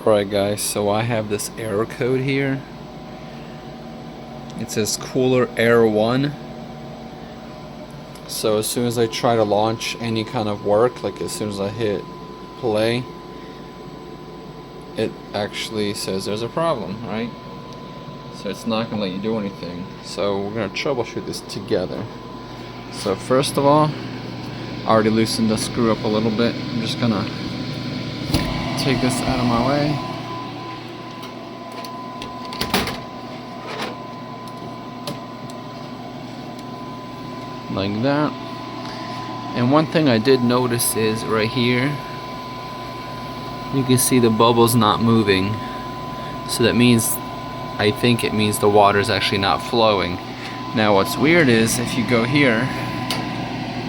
Alright guys, so I have this error code here. It says cooler error 1. So as soon as I try to launch any kind of work, like as soon as I hit play, it actually says there's a problem, right? So it's not going to let you do anything. So we're going to troubleshoot this together. So first of all, I already loosened the screw up a little bit. I'm just going to take this out of my way. Like that. And one thing I did notice is right here, you can see the bubbles not moving. So that means, I think it means the water is actually not flowing. Now what's weird is if you go here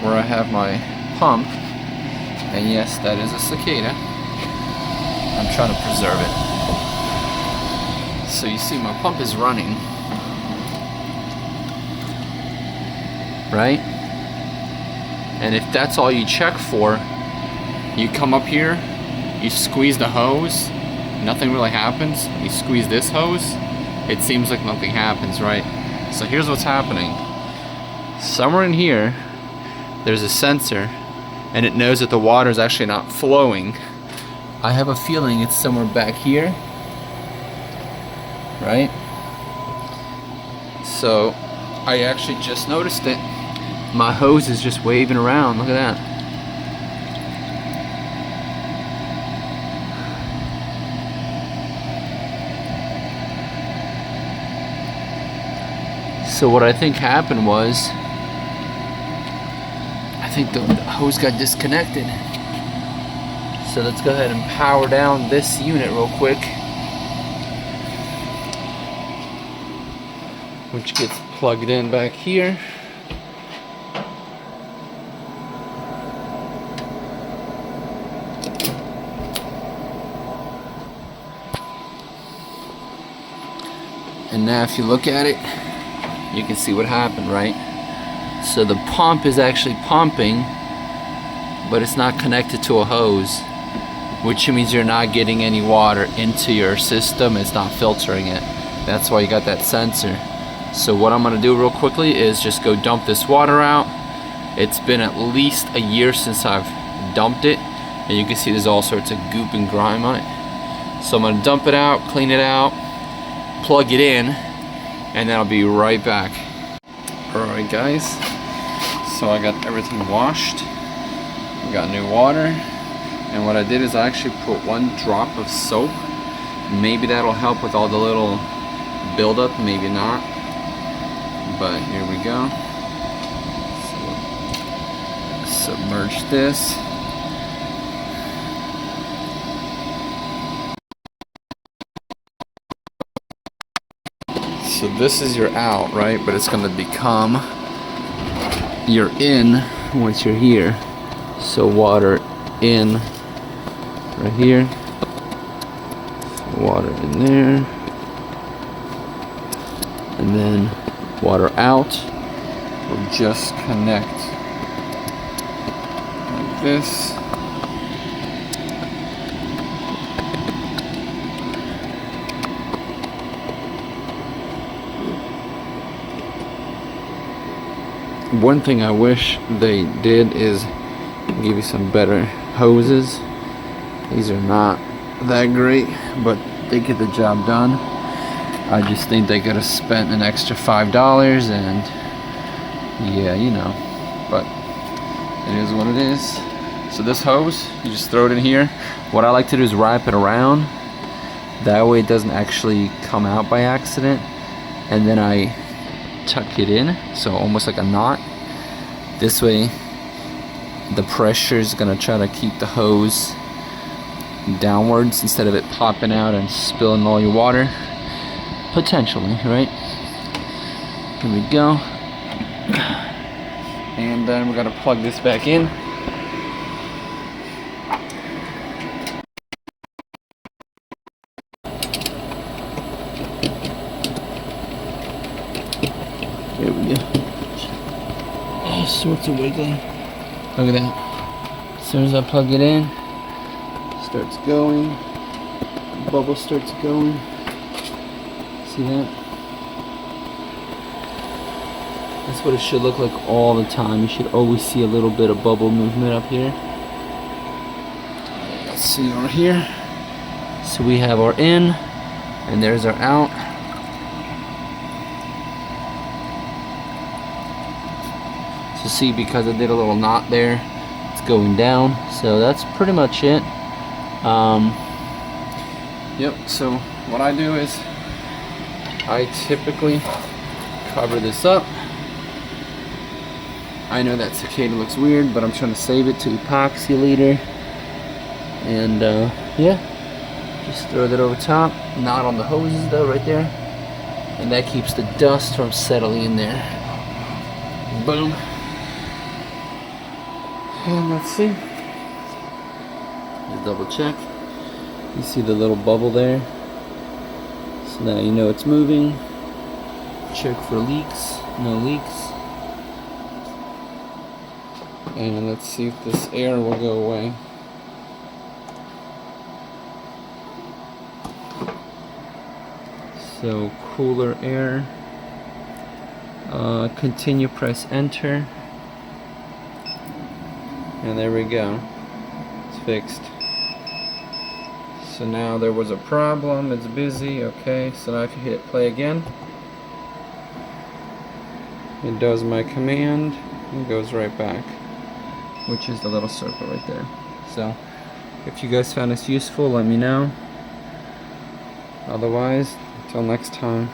where I have my pump, and yes, that is a cicada. I'm trying to preserve it. So you see my pump is running, right? And if that's all you check for, you come up here, you squeeze the hose, nothing really happens. You squeeze this hose, it seems like nothing happens, right? So here's what's happening. Somewhere in here, there's a sensor, and it knows that the water is actually not flowing. I have a feeling it's somewhere back here, right? So I actually just noticed it. My hose is just waving around. Look at that. So what I think happened was, I think the hose got disconnected. So let's go ahead and power down this unit real quick, which gets plugged in back here. And now if you look at it, you can see what happened, right? So the pump is actually pumping, but it's not connected to a hose, which means you're not getting any water into your system. It's not filtering it. That's why you got that sensor. So what I'm gonna do real quickly is just go dump this water out. It's been at least a year since I've dumped it, and you can see there's all sorts of goop and grime on it. So I'm gonna dump it out, clean it out, plug it in, and then I'll be right back. Alright guys, so I got everything washed. Got new water, and what I did is I actually put 1 drop of soap. Maybe that'll help with all the little buildup, maybe not, but here we go. So, submerge this. So this is your out, right? But it's going to become your in once you're here. So water in right here, water in there, and then water out will just connect like this. One thing I wish they did is give you some better hoses. These are not that great, but they get the job done. I just think they could have spent an extra $5, and yeah, you know, but it is what it is. So this hose, you just throw it in here. What I like to do is wrap it around. That way it doesn't actually come out by accident. And then I tuck it in, so almost like a knot. This way the pressure is going to try to keep the hose downwards instead of it popping out and spilling all your water, potentially, right? Here we go. And then we're going to plug this back in. There we go. All sorts of wiggling. Look at that. As soon as I plug it in, it starts going. bubble starts going. See that? That's what it should look like all the time. You should always see a little bit of bubble movement up here. Let's see over here. So we have our in, and there's our out. So see, because I did a little knot there, it's going down. So that's pretty much it. Yep, so what I do is I typically cover this up. I know that cicada looks weird, but I'm trying to save it to epoxy later. And yeah, just throw that over top. Not on the hoses though, right there. And that keeps the dust from settling in there. Boom. And let's see. Just double check. You see the little bubble there? So now you know it's moving. Check for leaks. No leaks. And let's see if this air will go away. So cooler air. Continue, press enter. And there we go. It's fixed. So now there was a problem, it's busy, okay, so now if you hit play again, it does my command and goes right back, which is the little circle right there. So if you guys found this useful, let me know. Otherwise, until next time.